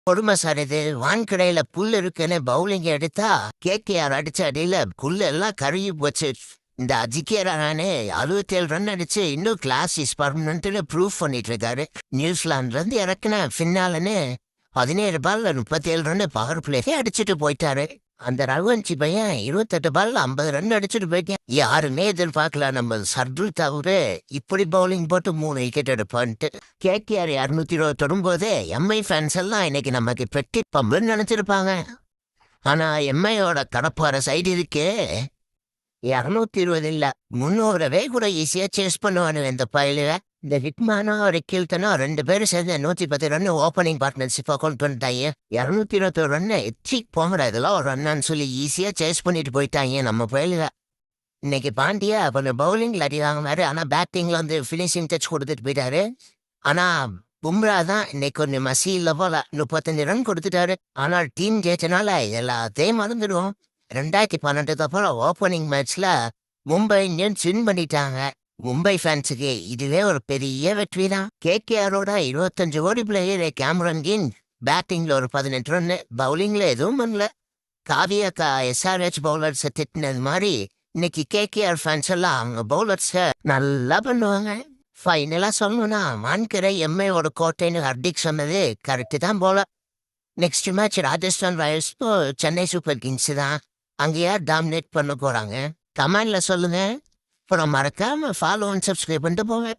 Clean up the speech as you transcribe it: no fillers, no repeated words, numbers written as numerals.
கொடுமை சார் இது. வான்கடையில புல் இருக்குன்னு பவுலிங் எடுத்தா கேகேஆர் அடிச்ச அடியில புல் எல்லாம் கருகி போச்சு. இந்த அஜிகேரா நானே 67 ரன் அடிச்சு இன்னும் கிளாஸ் இஸ் பர்மனன்ட்னு ப்ரூவ் பண்ணிட்டு இருக்காரு. நியூசிலாந்துல இருந்து இறக்குன ஃபின்னாலன்னு 17 பால்ல 37 ரன் பவர் பிளேயே அடிச்சுட்டு போயிட்டாரு. அந்த ரகுவன்சி பையன் 28 பால்ல 50 ரன் அடிச்சுட்டு போயிட்டேன். யாருமே எதிர்பார்க்கல நம்ம சர்துல் தவிர இப்படி பவுலிங் போட்டு 3 விக்கெட் எடுப்பான்ட்டு. கேகேஆர் 220 தொடும்போதே எம்ஐ ஃபேன்ஸ் எல்லாம் இன்னைக்கு நமக்கு பெட்டி பம்புன்னு நினைச்சிருப்பாங்க. ஆனா எம்ஐயோட கடப்பார சைடு இருக்கே 220 இல்ல 300வே கூட ஈஸியா சேஸ் பண்ணுவானு இந்த பயில. இந்த ஹிட்மானா ஒரு கீழ்த்தனா 2 பேரும் சேர்ந்து 110 ரன் ஓப்பனிங் பார்ட்னர்ஷிப்பா கொண்டு வந்துட்டாங்க. 221 ரன் எச்சி போங்கடா இதெல்லாம் ஒரு ரன்னு சொல்லி ஈஸியா சேஸ் பண்ணிட்டு போயிட்டாங்க நம்ம பயில. இன்னைக்கு பாண்டியா கொஞ்சம் பவுலிங்ல அடி வாங்கினாரு. ஆனா பேட்டிங்ல வந்து பினிஷிங் டச் கொடுத்துட்டு போயிட்டாரு. ஆனா பும்ரா தான் இன்னைக்கு கொஞ்சம் மசியில போல 35 ரன் கொடுத்துட்டாரு. ஆனால் டீம் ஜெயிச்சனால எல்லாத்தையும் மறந்துடுவோம். 2012 அப்புறம் ஓப்பனிங் மேட்ச்ல மும்பை இந்தியன்ஸ் வின் பண்ணிட்டாங்க. மும்பை ஃபேன்ஸுக்கு இதுவே ஒரு பெரிய வெற்றி தான். கேகேஆரோட 25 ஓடி பிளேயர் கேமரன் கின் பேட்டிங்ல ஒரு 18 ரன், பவுலிங்ல எதுவும் பண்ணல. காவியாக்கா எஸ்ஆர்ஹெச் பவுலர்ஸை திட்டினது மாதிரி இன்னைக்கு கேகேஆர் ஃபேன்ஸ் எல்லாம் அவங்க பவுலர்ஸை நல்லா பண்ணுவாங்க. ஃபைனலா சொல்லணும்னா வான்கரை எம்ஐயோட கோட்டைன்னு ஹர்திக் சொன்னது கரெக்டு தான் போல. Next match Rajasthan Royals Chennai super Kings தான். அங்க யார் டாமினேட் பண்ண போறாங்க கமெண்ட்ல சொல்லுங்க. அப்புறம் மறக்காம ஃபாலோ அண்ட் சப்ஸ்கிரைப் பண்ணிட்டு போவேன்.